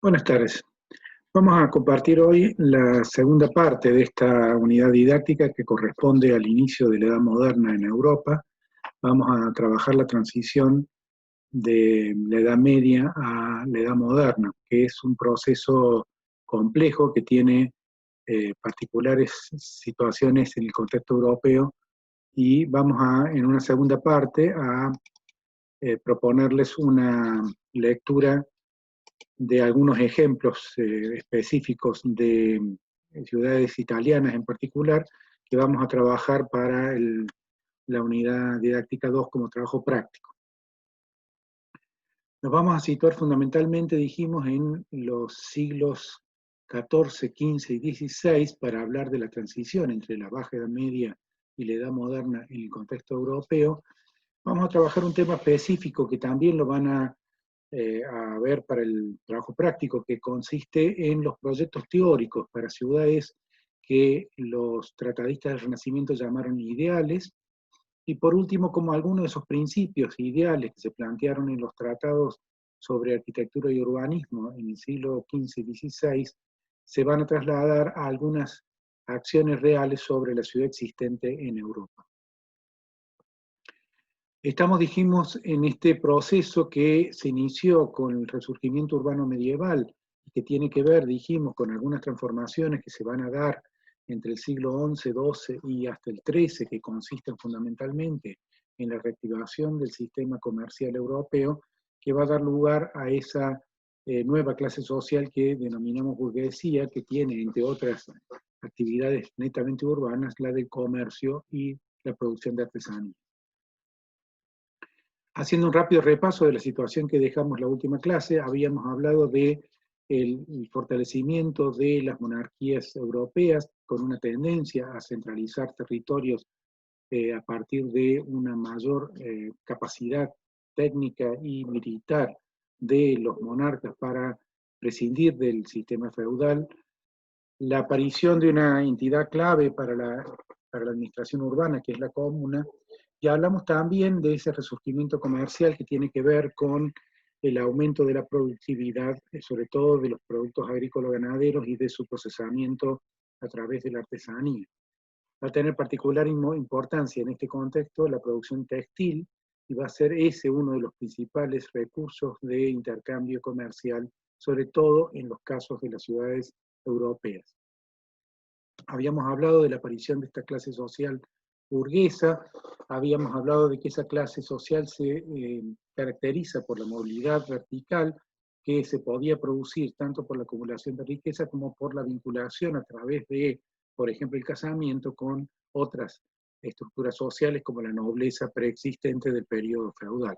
Buenas tardes. Vamos a compartir hoy la segunda parte de esta unidad didáctica que corresponde al inicio de la Edad Moderna en Europa. Vamos a trabajar la transición de la Edad Media a la Edad Moderna, que es un proceso complejo que tiene particulares situaciones en el contexto europeo, y vamos en una segunda parte a proponerles una lectura de algunos ejemplos específicos de ciudades italianas en particular, que vamos a trabajar para la unidad didáctica 2 como trabajo práctico. Nos vamos a situar fundamentalmente, dijimos, en los siglos XIV, XV y XVI para hablar de la transición entre la Baja Edad Media y la Edad Moderna en el contexto europeo. Vamos a trabajar un tema específico que también lo van a ver para el trabajo práctico, que consiste en los proyectos teóricos para ciudades que los tratadistas del Renacimiento llamaron ideales, y por último, como algunos de esos principios ideales que se plantearon en los tratados sobre arquitectura y urbanismo en el siglo XV y XVI, se van a trasladar a algunas acciones reales sobre la ciudad existente en Europa. Estamos, dijimos, en este proceso que se inició con el resurgimiento urbano medieval y que tiene que ver, dijimos, con algunas transformaciones que se van a dar entre el siglo XI, XII y hasta el XIII, que consisten fundamentalmente en la reactivación del sistema comercial europeo, que va a dar lugar a esa nueva clase social que denominamos burguesía, que tiene, entre otras actividades netamente urbanas, la del comercio y la producción de artesanía. Haciendo un rápido repaso de la situación que dejamos la última clase, habíamos hablado de el fortalecimiento de las monarquías europeas con una tendencia a centralizar territorios a partir de una mayor capacidad técnica y militar de los monarcas para prescindir del sistema feudal, la aparición de una entidad clave para la administración urbana, que es la comuna, y hablamos también de ese resurgimiento comercial que tiene que ver con el aumento de la productividad, sobre todo de los productos agrícolas ganaderos y de su procesamiento a través de la artesanía. Va a tener particular importancia en este contexto la producción textil, y va a ser ese uno de los principales recursos de intercambio comercial, sobre todo en los casos de las ciudades europeas. Habíamos hablado de la aparición de esta clase social burguesa, habíamos hablado de que esa clase social se caracteriza por la movilidad vertical que se podía producir tanto por la acumulación de riqueza como por la vinculación a través de, por ejemplo, el casamiento con otras estructuras sociales como la nobleza preexistente del periodo feudal.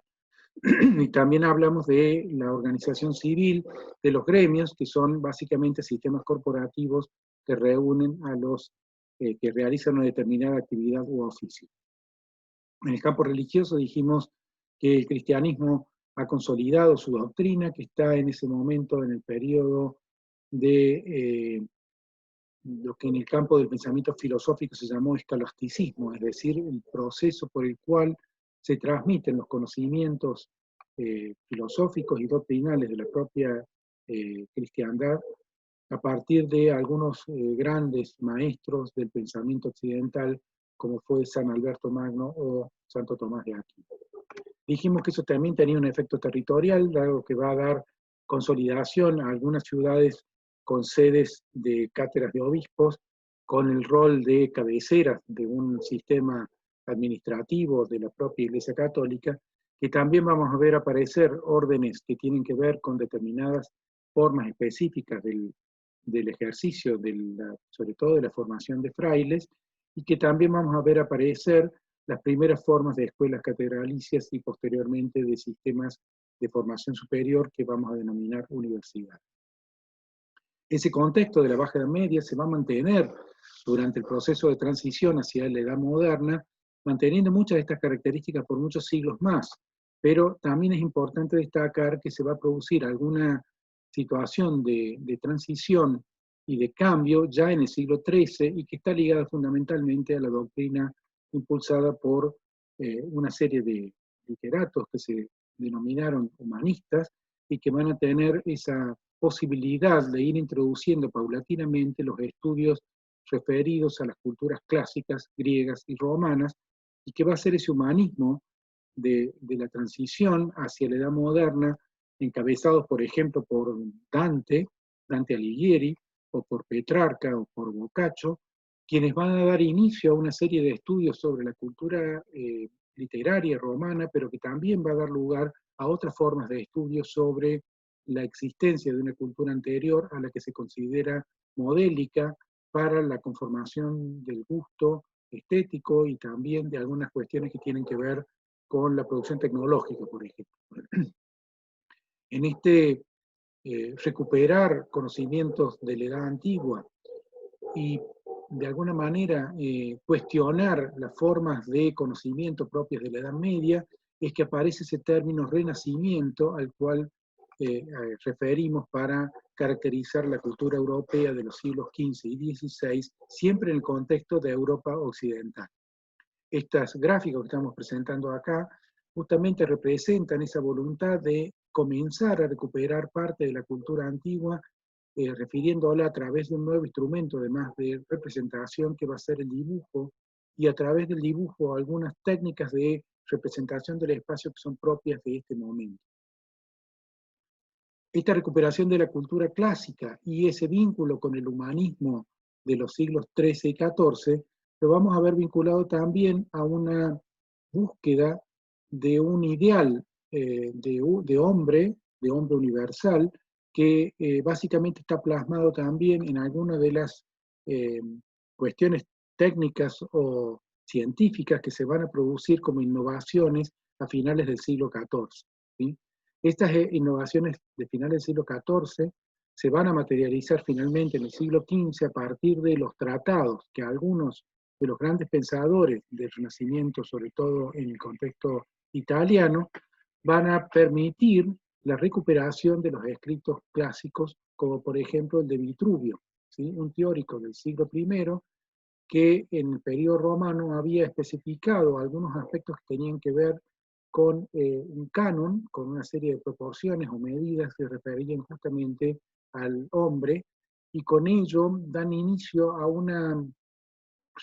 Y también hablamos de la organización civil, de los gremios, que son básicamente sistemas corporativos que reúnen a los que realizan una determinada actividad u oficio. En el campo religioso dijimos que el cristianismo ha consolidado su doctrina, que está en ese momento en el periodo de lo que en el campo del pensamiento filosófico se llamó escolasticismo, es decir, el proceso por el cual se transmiten los conocimientos filosóficos y doctrinales de la propia cristiandad a partir de algunos grandes maestros del pensamiento occidental, como fue San Alberto Magno o Santo Tomás de Aquino. Dijimos que eso también tenía un efecto territorial, dado que va a dar consolidación a algunas ciudades con sedes de cátedras de obispos, con el rol de cabeceras de un sistema administrativo de la propia Iglesia Católica, que también vamos a ver aparecer órdenes que tienen que ver con determinadas formas específicas del ejercicio, sobre todo de la formación de frailes, y que también vamos a ver aparecer las primeras formas de escuelas catedralicias y posteriormente de sistemas de formación superior que vamos a denominar universidad. Ese contexto de la Baja Edad Media se va a mantener durante el proceso de transición hacia la Edad Moderna, manteniendo muchas de estas características por muchos siglos más, pero también es importante destacar que se va a producir alguna situación de transición y de cambio ya en el siglo XIII y que está ligada fundamentalmente a la doctrina impulsada por una serie de literatos que se denominaron humanistas y que van a tener esa posibilidad de ir introduciendo paulatinamente los estudios referidos a las culturas clásicas, griegas y romanas, y que va a ser ese humanismo de la transición hacia la edad moderna, encabezados, por ejemplo, por Dante Alighieri, o por Petrarca, o por Boccaccio, quienes van a dar inicio a una serie de estudios sobre la cultura literaria romana, pero que también va a dar lugar a otras formas de estudio sobre la existencia de una cultura anterior a la que se considera modélica para la conformación del gusto estético y también de algunas cuestiones que tienen que ver con la producción tecnológica, por ejemplo. En este recuperar conocimientos de la edad antigua y de alguna manera cuestionar las formas de conocimiento propias de la Edad Media, es que aparece ese término renacimiento al cual referimos para caracterizar la cultura europea de los siglos XV y XVI, siempre en el contexto de Europa occidental. Estas gráficas que estamos presentando acá justamente representan esa voluntad de comenzar a recuperar parte de la cultura antigua, refiriéndola a través de un nuevo instrumento, además de representación, que va a ser el dibujo, y a través del dibujo algunas técnicas de representación del espacio que son propias de este momento. Esta recuperación de la cultura clásica y ese vínculo con el humanismo de los siglos XIII y XIV, lo vamos a ver vinculado también a una búsqueda de un ideal de hombre universal, que básicamente está plasmado también en algunas de las eh, cuestiones técnicas o científicas que se van a producir como innovaciones a finales del siglo XIV. ¿Sí? Estas innovaciones de finales del siglo XIV se van a materializar finalmente en el siglo XV a partir de los tratados que algunos de los grandes pensadores del Renacimiento, sobre todo en el contexto italiano, van a permitir la recuperación de los escritos clásicos, como por ejemplo el de Vitruvio, ¿sí? Un teórico del siglo I que en el periodo romano había especificado algunos aspectos que tenían que ver con un canon, con una serie de proporciones o medidas que referían justamente al hombre, y con ello dan inicio a una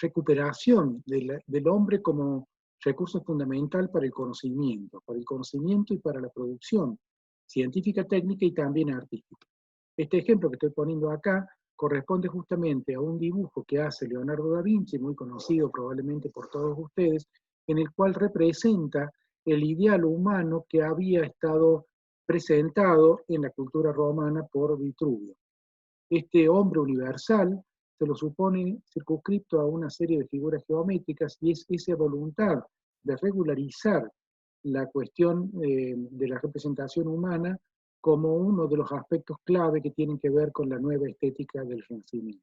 recuperación del hombre como recurso fundamental para el conocimiento y para la producción científica, técnica y también artística. Este ejemplo que estoy poniendo acá corresponde justamente a un dibujo que hace Leonardo da Vinci, muy conocido probablemente por todos ustedes, en el cual representa el ideal humano que había estado presentado en la cultura romana por Vitruvio. Este hombre universal se lo supone circunscripto a una serie de figuras geométricas, y es esa voluntad de regularizar la cuestión de la representación humana como uno de los aspectos clave que tienen que ver con la nueva estética del Renacimiento.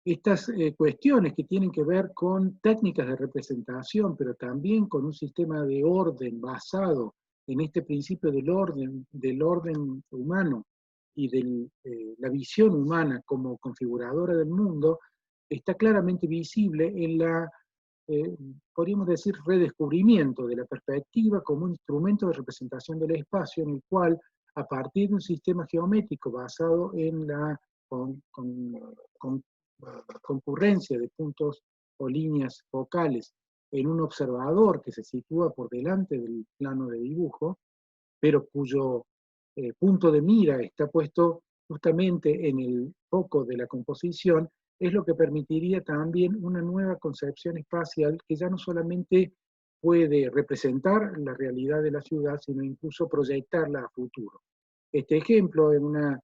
Estas cuestiones que tienen que ver con técnicas de representación, pero también con un sistema de orden basado en este principio del orden humano y de la visión humana como configuradora del mundo, está claramente visible en la, podríamos decir, redescubrimiento de la perspectiva como un instrumento de representación del espacio, en el cual, a partir de un sistema geométrico basado en la concurrencia de puntos o líneas focales en un observador que se sitúa por delante del plano de dibujo, pero cuyo punto de mira está puesto justamente en el foco de la composición, es lo que permitiría también una nueva concepción espacial que ya no solamente puede representar la realidad de la ciudad, sino incluso proyectarla a futuro. Este ejemplo, en una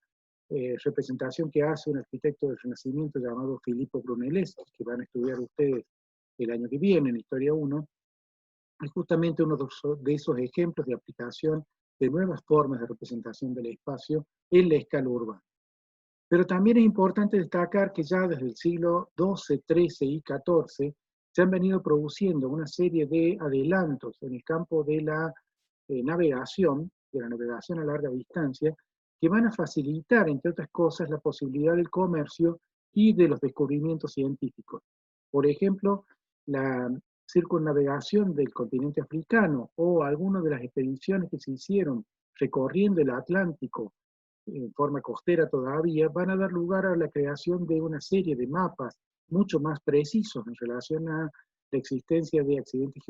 representación que hace un arquitecto del Renacimiento llamado Filippo Brunelleschi, que van a estudiar ustedes el año que viene en Historia 1, es justamente uno de esos ejemplos de aplicación de nuevas formas de representación del espacio en la escala urbana. Pero también es importante destacar que ya desde el siglo XII, XIII y XIV se han venido produciendo una serie de adelantos en el campo de la navegación a larga distancia, que van a facilitar, entre otras cosas, la posibilidad del comercio y de los descubrimientos científicos. Por ejemplo, la circunnavegación del continente africano o algunas de las expediciones que se hicieron recorriendo el Atlántico en forma costera todavía, van a dar lugar a la creación de una serie de mapas mucho más precisos en relación a la existencia de accidentes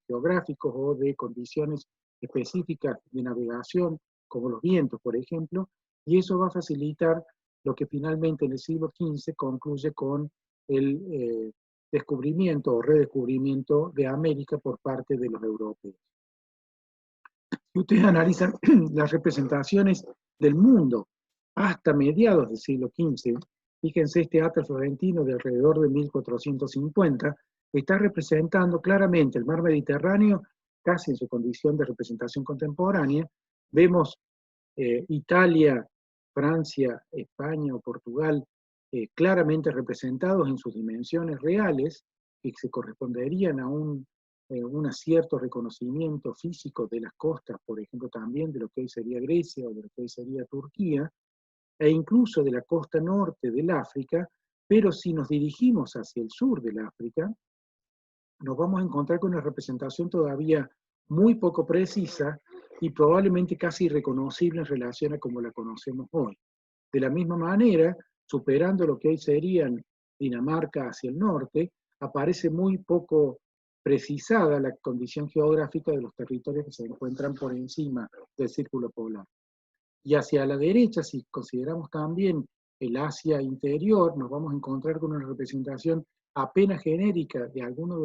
geográficos o de condiciones específicas de navegación, como los vientos, por ejemplo, y eso va a facilitar lo que finalmente en el siglo XV concluye con el descubrimiento o redescubrimiento de América por parte de los europeos. Si ustedes analizan las representaciones del mundo hasta mediados del siglo XV, fíjense este Atlas florentino de alrededor de 1450, está representando claramente el mar Mediterráneo casi en su condición de representación contemporánea. Vemos Italia, Francia, España o Portugal claramente representados en sus dimensiones reales, que se corresponderían a un acierto reconocimiento físico de las costas, por ejemplo, también de lo que hoy sería Grecia o de lo que hoy sería Turquía, e incluso de la costa norte del África, pero si nos dirigimos hacia el sur del África, nos vamos a encontrar con una representación todavía muy poco precisa y probablemente casi irreconocible en relación a como la conocemos hoy. De la misma manera, superando lo que hoy serían Dinamarca hacia el norte, aparece muy poco precisada la condición geográfica de los territorios que se encuentran por encima del círculo polar. Y hacia la derecha, si consideramos también el Asia interior, nos vamos a encontrar con una representación apenas genérica de algunos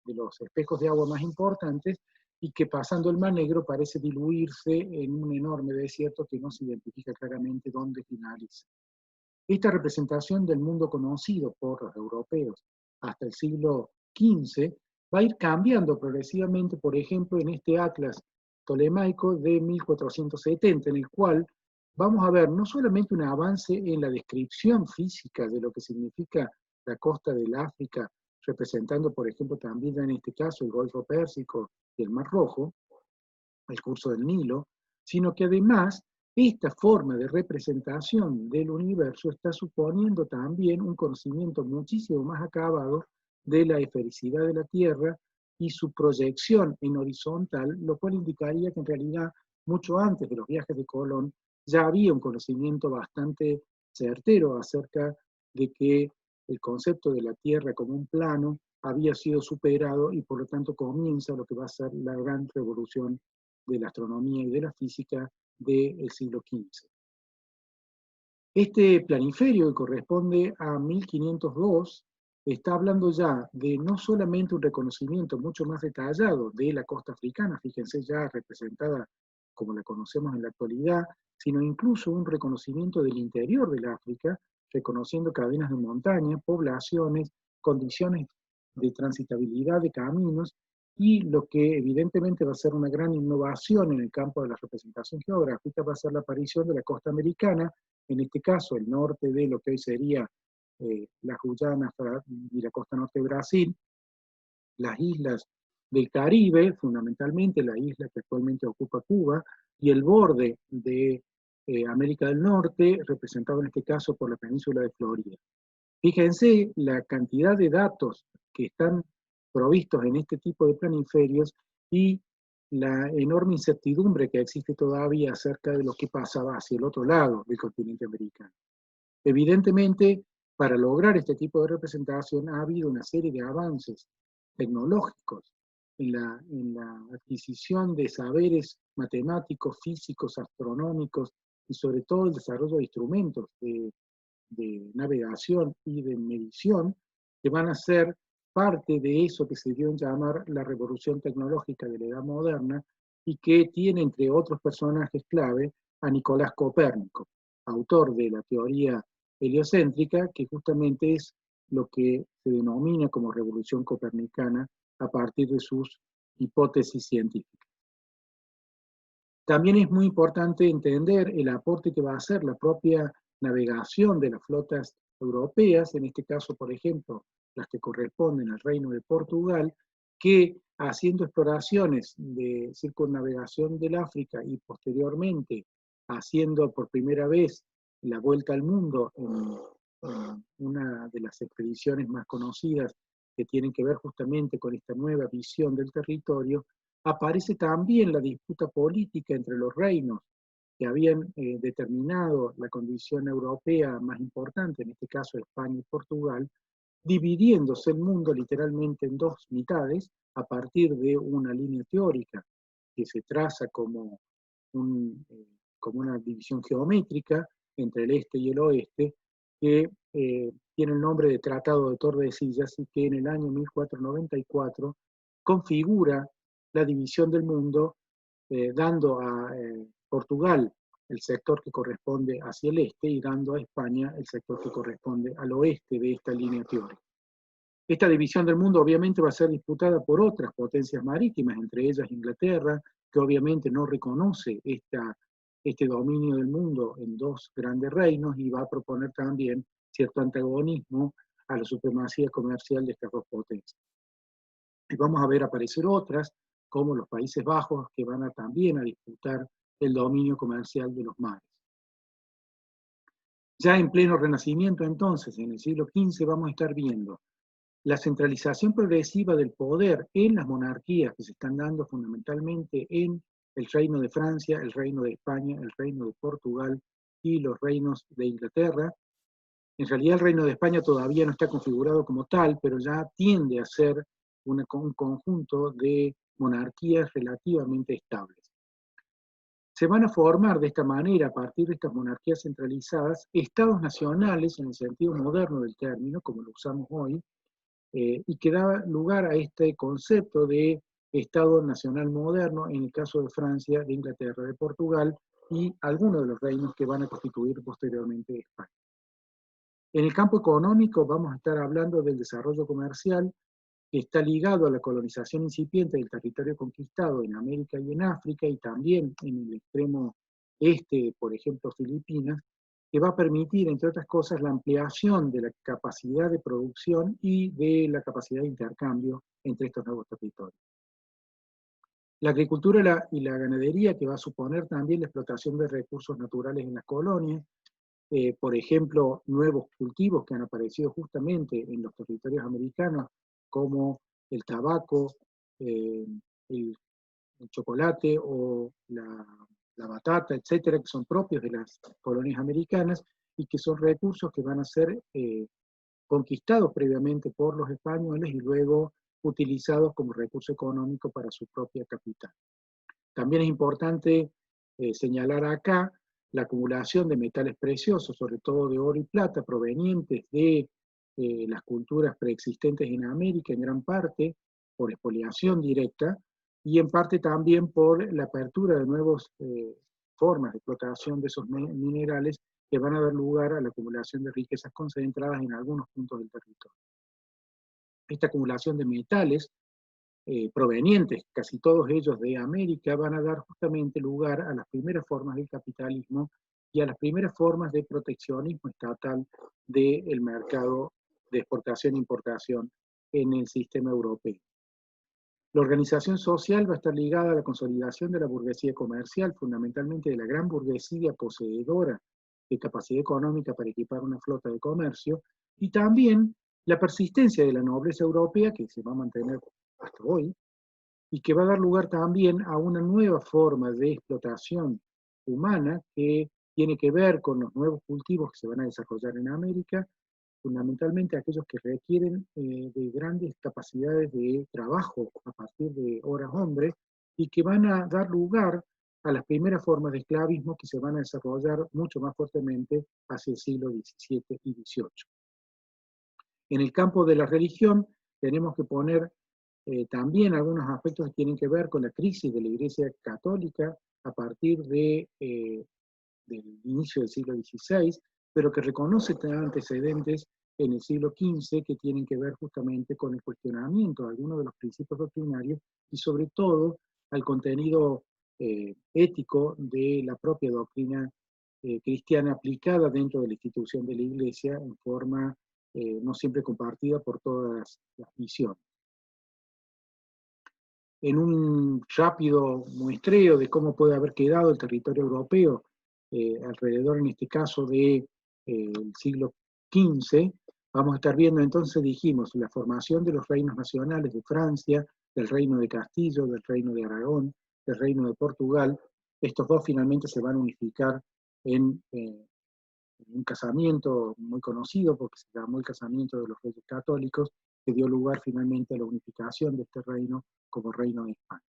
de los espejos de agua más importantes y que pasando el Mar Negro parece diluirse en un enorme desierto que no se identifica claramente dónde finaliza. Esta representación del mundo conocido por los europeos hasta el siglo XV va a ir cambiando progresivamente, por ejemplo, en este Atlas Ptolemaico de 1470, en el cual vamos a ver no solamente un avance en la descripción física de lo que significa la costa del África, representando, por ejemplo, también en este caso el Golfo Pérsico y el Mar Rojo, el curso del Nilo, sino que además esta forma de representación del universo está suponiendo también un conocimiento muchísimo más acabado de la esfericidad de la Tierra y su proyección en horizontal, lo cual indicaría que en realidad mucho antes de los viajes de Colón ya había un conocimiento bastante certero acerca de que el concepto de la Tierra como un plano había sido superado y por lo tanto comienza lo que va a ser la gran revolución de la astronomía y de la física del siglo XV. Este planiferio, que corresponde a 1502, está hablando ya de no solamente un reconocimiento mucho más detallado de la costa africana, fíjense ya representada como la conocemos en la actualidad, sino incluso un reconocimiento del interior del África, reconociendo cadenas de montaña, poblaciones, condiciones de transitabilidad de caminos, y lo que evidentemente va a ser una gran innovación en el campo de la representación geográfica va a ser la aparición de la costa americana, en este caso el norte de lo que hoy sería las Guyanas y la costa norte de Brasil, las islas del Caribe, fundamentalmente la isla que actualmente ocupa Cuba, y el borde de América del Norte, representado en este caso por la península de Florida. Fíjense la cantidad de datos que están provistos en este tipo de planiferios y la enorme incertidumbre que existe todavía acerca de lo que pasaba hacia el otro lado del continente americano. Evidentemente, para lograr este tipo de representación ha habido una serie de avances tecnológicos en la adquisición de saberes matemáticos, físicos, astronómicos y sobre todo el desarrollo de instrumentos de navegación y de medición que van a ser parte de eso que se dio en llamar la revolución tecnológica de la edad moderna y que tiene entre otros personajes clave a Nicolás Copérnico, autor de la teoría heliocéntrica, que justamente es lo que se denomina como revolución copernicana a partir de sus hipótesis científicas. También es muy importante entender el aporte que va a hacer la propia navegación de las flotas europeas, en este caso, por ejemplo, las que corresponden al Reino de Portugal, que haciendo exploraciones de circunnavegación del África y posteriormente haciendo por primera vez la vuelta al mundo en una de las expediciones más conocidas que tienen que ver justamente con esta nueva visión del territorio, aparece también la disputa política entre los reinos que habían determinado la condición europea más importante, en este caso España y Portugal, dividiéndose el mundo literalmente en dos mitades a partir de una línea teórica que se traza como una división geométrica entre el este y el oeste, que tiene el nombre de Tratado de Tordesillas y que en el año 1494 configura la división del mundo, dando a Portugal el sector que corresponde hacia el este y dando a España el sector que corresponde al oeste de esta línea teórica. Esta división del mundo obviamente va a ser disputada por otras potencias marítimas, entre ellas Inglaterra, que obviamente no reconoce este dominio del mundo en dos grandes reinos y va a proponer también cierto antagonismo a la supremacía comercial de estas dos potencias. Y vamos a ver aparecer otras, como los Países Bajos, que van también a disputar el dominio comercial de los mares. Ya en pleno Renacimiento, entonces, en el siglo XV, vamos a estar viendo la centralización progresiva del poder en las monarquías que se están dando fundamentalmente en el Reino de Francia, el Reino de España, el Reino de Portugal y los reinos de Inglaterra. En realidad el Reino de España todavía no está configurado como tal, pero ya tiende a ser un conjunto de monarquías relativamente estables. Se van a formar de esta manera, a partir de estas monarquías centralizadas, estados nacionales en el sentido moderno del término, como lo usamos hoy, y que da lugar a este concepto de Estado nacional moderno, en el caso de Francia, de Inglaterra, de Portugal, y algunos de los reinos que van a constituir posteriormente España. En el campo económico vamos a estar hablando del desarrollo comercial, que está ligado a la colonización incipiente del territorio conquistado en América y en África, y también en el extremo este, por ejemplo, Filipinas, que va a permitir, entre otras cosas, la ampliación de la capacidad de producción y de la capacidad de intercambio entre estos nuevos territorios. La agricultura y la ganadería, que va a suponer también la explotación de recursos naturales en las colonias, por ejemplo, nuevos cultivos que han aparecido justamente en los territorios americanos, como el tabaco, el chocolate o la batata, etcétera, que son propios de las colonias americanas y que son recursos que van a ser conquistados previamente por los españoles y luego utilizados como recurso económico para su propia capital. También es importante señalar acá la acumulación de metales preciosos, sobre todo de oro y plata, provenientes de las culturas preexistentes en América, en gran parte por expoliación directa, y en parte también por la apertura de nuevas formas de explotación de esos minerales que van a dar lugar a la acumulación de riquezas concentradas en algunos puntos del territorio. Esta acumulación de metales provenientes, casi todos ellos de América, van a dar justamente lugar a las primeras formas del capitalismo y a las primeras formas de proteccionismo estatal del mercado de exportación e importación en el sistema europeo. La organización social va a estar ligada a la consolidación de la burguesía comercial, fundamentalmente de la gran burguesía poseedora de capacidad económica para equipar una flota de comercio, y también la persistencia de la nobleza europea, que se va a mantener hasta hoy, y que va a dar lugar también a una nueva forma de explotación humana que tiene que ver con los nuevos cultivos que se van a desarrollar en América, fundamentalmente aquellos que requieren de grandes capacidades de trabajo a partir de horas hombre y que van a dar lugar a las primeras formas de esclavismo que se van a desarrollar mucho más fuertemente hacia el siglo XVII y XVIII. En el campo de la religión tenemos que poner también algunos aspectos que tienen que ver con la crisis de la Iglesia Católica a partir del inicio del siglo XVI, pero que reconoce antecedentes en el siglo XV que tienen que ver justamente con el cuestionamiento de algunos de los principios doctrinarios y sobre todo al contenido ético de la propia doctrina cristiana aplicada dentro de la institución de la Iglesia en forma no siempre compartida por todas las visiones. En un rápido muestreo de cómo puede haber quedado el territorio europeo alrededor, en este caso, del siglo XV, vamos a estar viendo entonces, dijimos, la formación de los reinos nacionales de Francia, del Reino de Castillo, del Reino de Aragón, del Reino de Portugal. Estos dos finalmente se van a unificar en un casamiento muy conocido, porque se llamó el casamiento de los Reyes Católicos, que dio lugar finalmente a la unificación de este reino como Reino de España.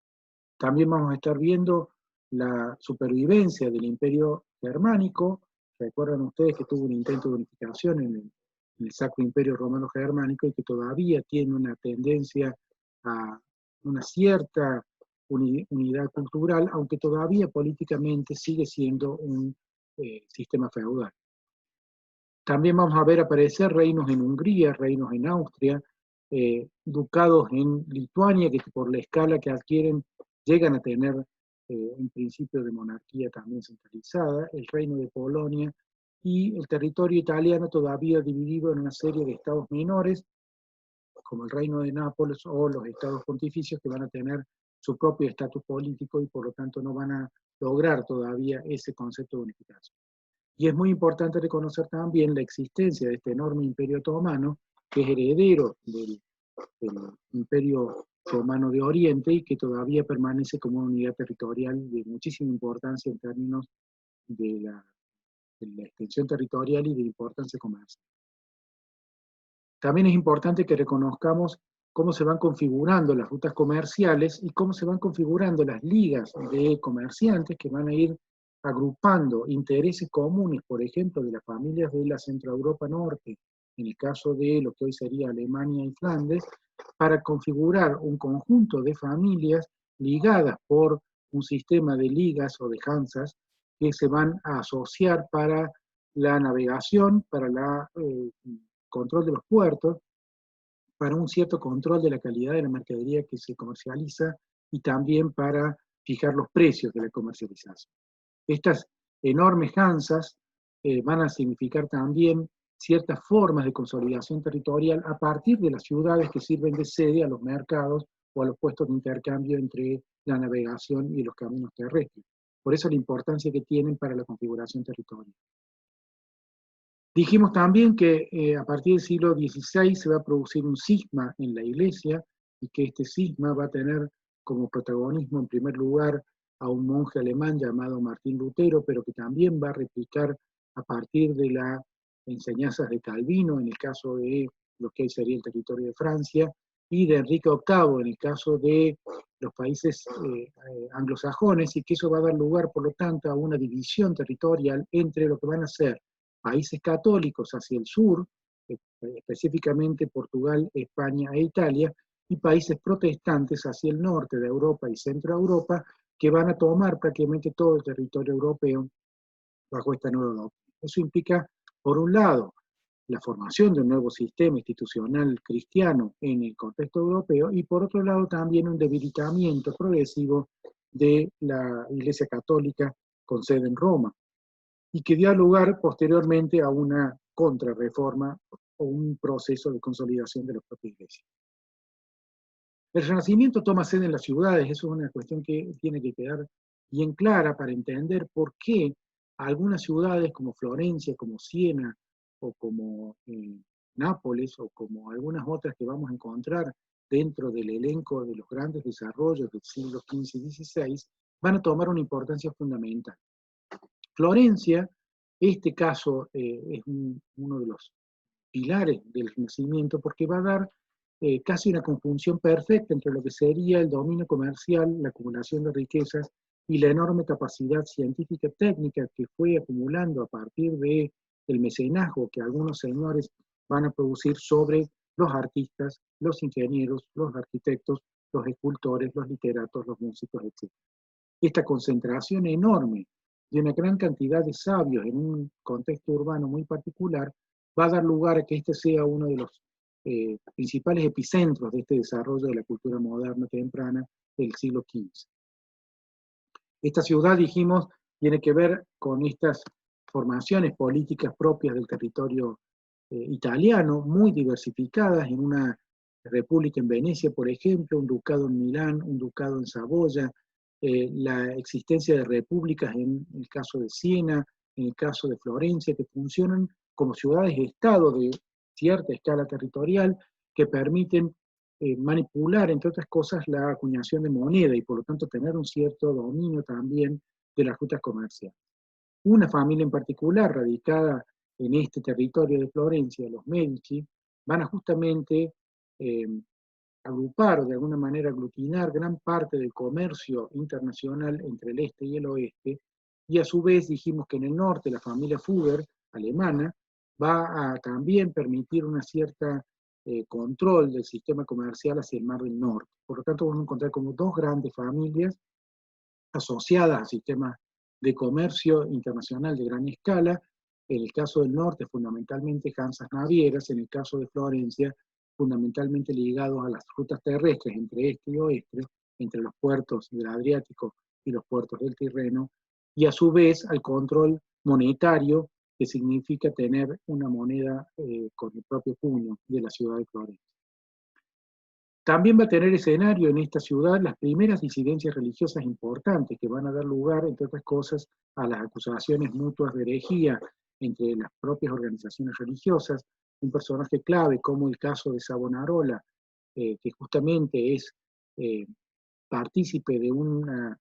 También vamos a estar viendo la supervivencia del Imperio Germánico. Recuerdan ustedes que tuvo un intento de unificación en el Sacro Imperio Romano Germánico y que todavía tiene una tendencia a una cierta unidad cultural, aunque todavía políticamente sigue siendo un sistema feudal. También vamos a ver aparecer reinos en Hungría, reinos en Austria, ducados en Lituania, que por la escala que adquieren llegan a tener un principio de monarquía también centralizada, el reino de Polonia y el territorio italiano todavía dividido en una serie de estados menores, como el reino de Nápoles o los estados pontificios, que van a tener su propio estatus político y por lo tanto no van a lograr todavía ese concepto de unificación. Y es muy importante reconocer también la existencia de este enorme imperio otomano, que es heredero del imperio romano de Oriente y que todavía permanece como una unidad territorial de muchísima importancia en términos de la extensión territorial y de importancia comercial. También es importante que reconozcamos cómo se van configurando las rutas comerciales y cómo se van configurando las ligas de comerciantes que van a ir agrupando intereses comunes, por ejemplo, de las familias de la Centroeuropa Norte, en el caso de lo que hoy sería Alemania y Flandes, para configurar un conjunto de familias ligadas por un sistema de ligas o de hansas que se van a asociar para la navegación, para la control de los puertos, para un cierto control de la calidad de la mercadería que se comercializa y también para fijar los precios de la comercialización. Estas enormes hansas van a significar también ciertas formas de consolidación territorial a partir de las ciudades que sirven de sede a los mercados o a los puestos de intercambio entre la navegación y los caminos terrestres. Por eso la importancia que tienen para la configuración territorial. Dijimos también que a partir del siglo XVI se va a producir un cisma en la Iglesia y que este cisma va a tener como protagonismo en primer lugar a un monje alemán llamado Martín Lutero, pero que también va a replicar a partir de las enseñanzas de Calvino en el caso de lo que hoy sería el territorio de Francia y de Enrique VIII en el caso de los países anglosajones, y que eso va a dar lugar por lo tanto a una división territorial entre lo que van a ser países católicos hacia el sur, específicamente Portugal, España e Italia, y países protestantes hacia el norte de Europa y Centroeuropa, que van a tomar prácticamente todo el territorio europeo bajo esta nueva doctrina. Eso implica, por un lado, la formación de un nuevo sistema institucional cristiano en el contexto europeo, y por otro lado también un debilitamiento progresivo de la Iglesia Católica con sede en Roma, y que dio lugar posteriormente a una contrarreforma o un proceso de consolidación de la propia Iglesia. El Renacimiento toma sede en las ciudades, eso es una cuestión que tiene que quedar bien clara para entender por qué algunas ciudades como Florencia, como Siena, o como Nápoles, o como algunas otras que vamos a encontrar dentro del elenco de los grandes desarrollos del siglo XV y XVI, van a tomar una importancia fundamental. Florencia, este caso es uno de los pilares del Renacimiento porque va a dar casi una conjunción perfecta entre lo que sería el dominio comercial, la acumulación de riquezas y la enorme capacidad científica y técnica que fue acumulando a partir del mecenazgo que algunos señores van a producir sobre los artistas, los ingenieros, los arquitectos, los escultores, los literatos, los músicos, etc. Esta concentración enorme de una gran cantidad de sabios en un contexto urbano muy particular va a dar lugar a que este sea uno de los principales epicentros de este desarrollo de la cultura moderna temprana del siglo XV. Esta ciudad, dijimos, tiene que ver con estas formaciones políticas propias del territorio italiano, muy diversificadas, en una república en Venecia, por ejemplo, un ducado en Milán, un ducado en Saboya, la existencia de repúblicas en el caso de Siena, en el caso de Florencia, que funcionan como ciudades-estado de cierta escala territorial, que permiten manipular, entre otras cosas, la acuñación de moneda y por lo tanto tener un cierto dominio también de las rutas comerciales. Una familia en particular, radicada en este territorio de Florencia, los Medici, van a justamente eh, agrupar o de alguna manera aglutinar gran parte del comercio internacional entre el este y el oeste, y a su vez dijimos que en el norte la familia Fugger, alemana, va a también permitir una cierta control del sistema comercial hacia el Mar del Norte. Por lo tanto, vamos a encontrar como dos grandes familias asociadas al sistema de comercio internacional de gran escala. En el caso del norte, fundamentalmente Hanzas navieras; en el caso de Florencia, fundamentalmente ligados a las rutas terrestres entre este y oeste, entre los puertos del Adriático y los puertos del Tirreno, y a su vez al control monetario, que significa tener una moneda con el propio puño de la ciudad de Florencia. También va a tener escenario en esta ciudad las primeras disidencias religiosas importantes que van a dar lugar, entre otras cosas, a las acusaciones mutuas de herejía entre las propias organizaciones religiosas. Un personaje clave, como el caso de Savonarola, que justamente es partícipe de una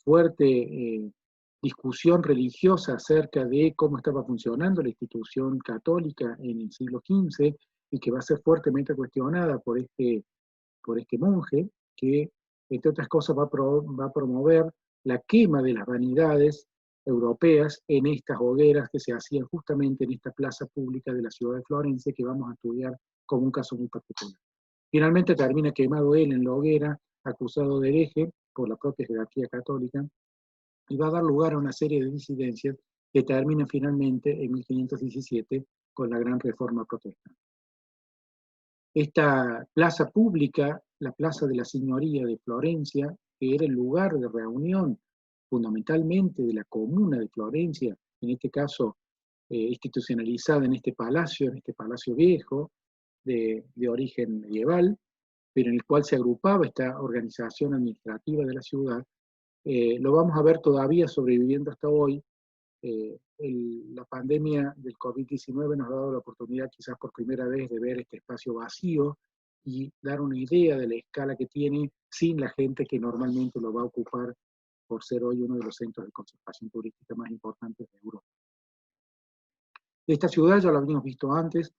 fuerte discusión religiosa acerca de cómo estaba funcionando la institución católica en el siglo XV y que va a ser fuertemente cuestionada por este monje, que entre otras cosas va a promover la quema de las vanidades europeas en estas hogueras que se hacían justamente en esta plaza pública de la ciudad de Florencia, que vamos a estudiar como un caso muy particular. Finalmente termina quemado él en la hoguera, acusado de hereje por la propia jerarquía católica, y va a dar lugar a una serie de disidencias que terminan finalmente en 1517 con la Gran Reforma Protestante. Esta plaza pública, la Plaza de la Signoría de Florencia, que era el lugar de reunión fundamentalmente de la comuna de Florencia, en este caso institucionalizada en este palacio viejo, de origen medieval, pero en el cual se agrupaba esta organización administrativa de la ciudad, lo vamos a ver todavía sobreviviendo hasta hoy. La pandemia del COVID-19 nos ha dado la oportunidad quizás por primera vez de ver este espacio vacío y dar una idea de la escala que tiene sin la gente que normalmente lo va a ocupar por ser hoy uno de los centros de conservación turística más importantes de Europa. Esta ciudad, ya lo habíamos visto antes,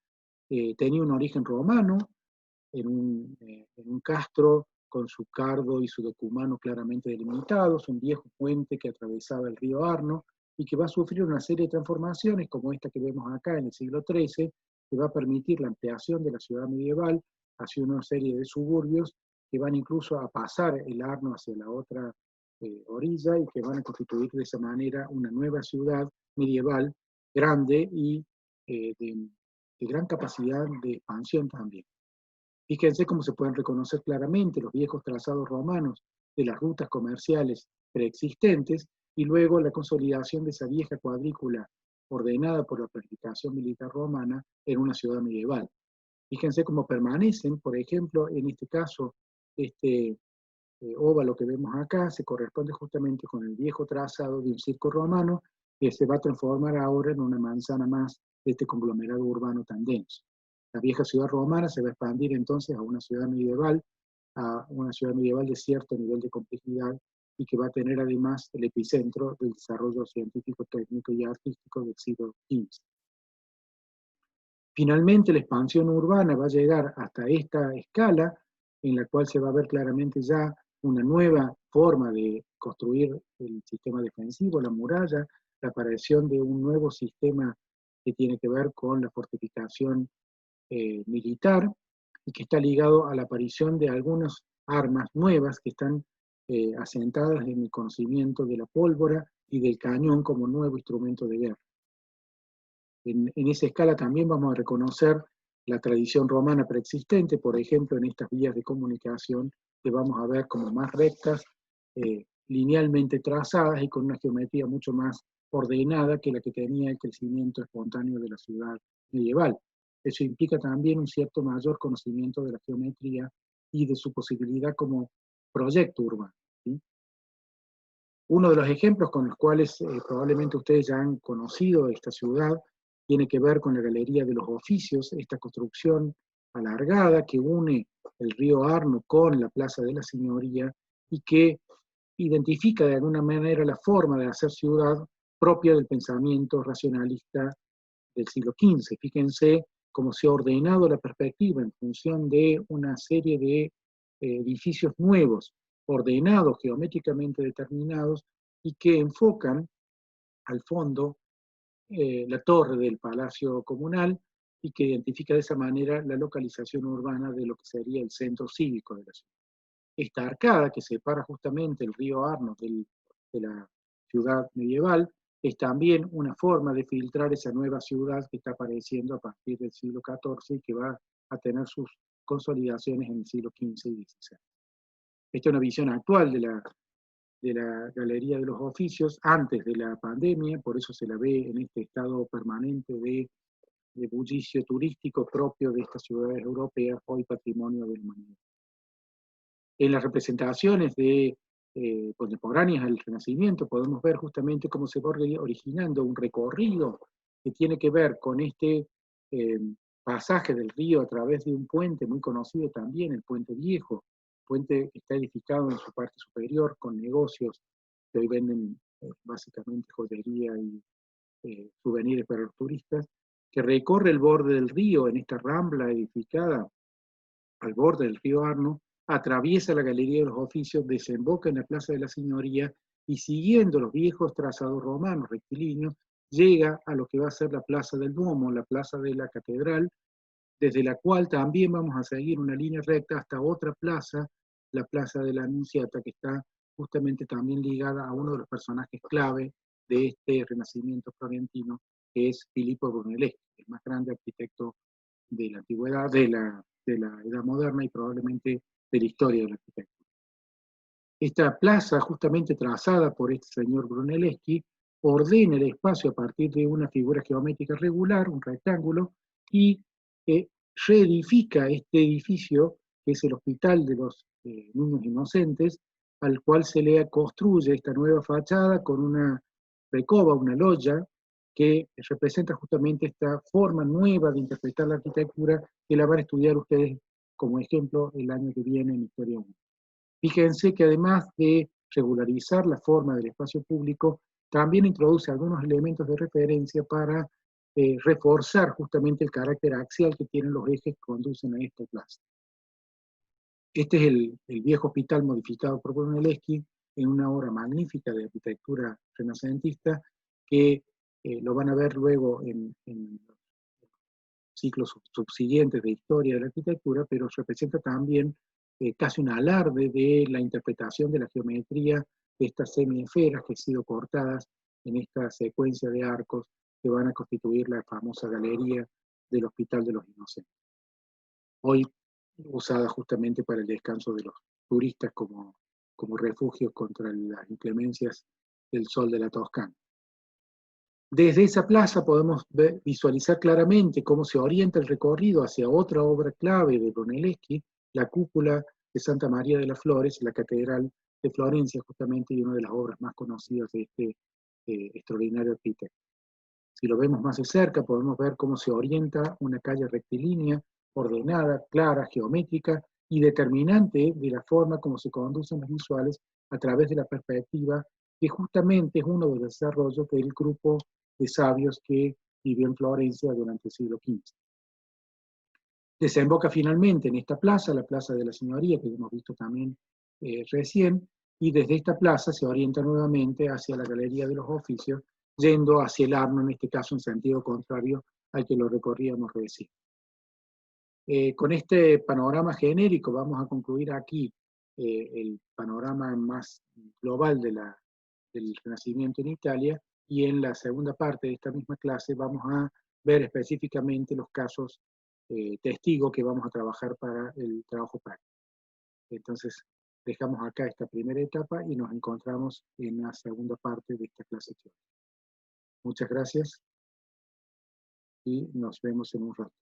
tenía un origen romano, en un castro con su cardo y su decumano claramente delimitados, un viejo puente que atravesaba el río Arno y que va a sufrir una serie de transformaciones como esta que vemos acá en el siglo XIII, que va a permitir la ampliación de la ciudad medieval hacia una serie de suburbios que van incluso a pasar el Arno hacia la otra orilla y que van a constituir de esa manera una nueva ciudad medieval grande y de gran capacidad de expansión también. Fíjense cómo se pueden reconocer claramente los viejos trazados romanos de las rutas comerciales preexistentes y luego la consolidación de esa vieja cuadrícula ordenada por la planificación militar romana en una ciudad medieval. Fíjense cómo permanecen, por ejemplo, en este caso, este óvalo que vemos acá se corresponde justamente con el viejo trazado de un circo romano que se va a transformar ahora en una manzana más de este conglomerado urbano tan denso. La vieja ciudad romana se va a expandir entonces a una ciudad medieval de cierto nivel de complejidad y que va a tener además el epicentro del desarrollo científico, técnico y artístico del siglo XV. Finalmente, la expansión urbana va a llegar hasta esta escala, en la cual se va a ver claramente ya una nueva forma de construir el sistema defensivo, la muralla, la aparición de un nuevo sistema que tiene que ver con la fortificación militar y que está ligado a la aparición de algunas armas nuevas que están asentadas en el conocimiento de la pólvora y del cañón como nuevo instrumento de guerra. En esa escala también vamos a reconocer la tradición romana preexistente, por ejemplo, en estas vías de comunicación que vamos a ver como más rectas, linealmente trazadas y con una geometría mucho más ordenada que la que tenía el crecimiento espontáneo de la ciudad medieval. Eso implica también un cierto mayor conocimiento de la geometría y de su posibilidad como proyecto urbano, ¿sí? Uno de los ejemplos con los cuales probablemente ustedes ya han conocido esta ciudad tiene que ver con la Galería de los Oficios, esta construcción alargada que une el río Arno con la Plaza de la Signoria y que identifica de alguna manera la forma de hacer ciudad propia del pensamiento racionalista del siglo XV. Fíjense cómo se ha ordenado la perspectiva en función de una serie de edificios nuevos, ordenados, geométricamente determinados, y que enfocan al fondo la torre del Palacio Comunal y que identifica de esa manera la localización urbana de lo que sería el centro cívico de la ciudad. Esta arcada que separa justamente el río Arno de la ciudad medieval es también una forma de filtrar esa nueva ciudad que está apareciendo a partir del siglo XIV y que va a tener sus consolidaciones en el siglo XV y XVI. Esta es una visión actual de la Galería de los Oficios antes de la pandemia, por eso se la ve en este estado permanente de bullicio turístico propio de estas ciudades europeas, hoy patrimonio de la humanidad. En las representaciones contemporáneas al Renacimiento podemos ver justamente cómo se va originando un recorrido que tiene que ver con este pasaje del río a través de un puente muy conocido también, el Puente Viejo, puente que está edificado en su parte superior con negocios que hoy venden básicamente joyería y souvenirs para los turistas, que recorre el borde del río en esta rambla edificada al borde del río Arno, atraviesa la Galería de los Oficios, desemboca en la Plaza de la Signoria y siguiendo los viejos trazados romanos rectilíneos, llega a lo que va a ser la Plaza del Duomo, la Plaza de la Catedral, desde la cual también vamos a seguir una línea recta hasta otra plaza, la Plaza de la Anunciata, que está justamente también ligada a uno de los personajes clave de este Renacimiento florentino, que es Filippo Brunelleschi, el más grande arquitecto de la antigüedad, de la edad moderna y probablemente de la historia de la arquitectura. Esta plaza, justamente trazada por este señor Brunelleschi, ordena el espacio a partir de una figura geométrica regular, un rectángulo, y reedifica este edificio, que es el Hospital de los Niños Inocentes, al cual se le construye esta nueva fachada con una recoba, una loggia, que representa justamente esta forma nueva de interpretar la arquitectura que la van a estudiar ustedes como ejemplo el año que viene en Historia 1. Fíjense que además de regularizar la forma del espacio público, también introduce algunos elementos de referencia para reforzar justamente el carácter axial que tienen los ejes que conducen a esta plaza. Este es el viejo hospital modificado por Brunelleschi en una obra magnífica de arquitectura renacentista que lo van a ver luego en ciclos subsiguientes de historia de la arquitectura, pero representa también casi un alarde de la interpretación de la geometría de estas semiesferas que han sido cortadas en esta secuencia de arcos que van a constituir la famosa galería del Hospital de los Inocentes. Hoy usada justamente para el descanso de los turistas como refugio contra las inclemencias del sol de la Toscana. Desde esa plaza podemos visualizar claramente cómo se orienta el recorrido hacia otra obra clave de Brunelleschi, la cúpula de Santa María de las Flores, la Catedral de Florencia, justamente, y una de las obras más conocidas de este extraordinario arquitecto. Si lo vemos más de cerca, podemos ver cómo se orienta una calle rectilínea, ordenada, clara, geométrica y determinante de la forma como se conducen los visuales a través de la perspectiva, que justamente es uno de los desarrollos del grupo de sabios que vivió en Florencia durante el siglo XV. Desemboca finalmente en esta plaza, la Plaza de la Signoria, que hemos visto también recién, y desde esta plaza se orienta nuevamente hacia la Galería de los Oficios, yendo hacia el Arno, en este caso en sentido contrario al que lo recorríamos recién. Con este panorama genérico vamos a concluir aquí el panorama más global del Renacimiento en Italia, y en la segunda parte de esta misma clase vamos a ver específicamente los casos testigos que vamos a trabajar para el trabajo práctico. Entonces, dejamos acá esta primera etapa y nos encontramos en la segunda parte de esta clase teórica. Muchas gracias y nos vemos en un rato.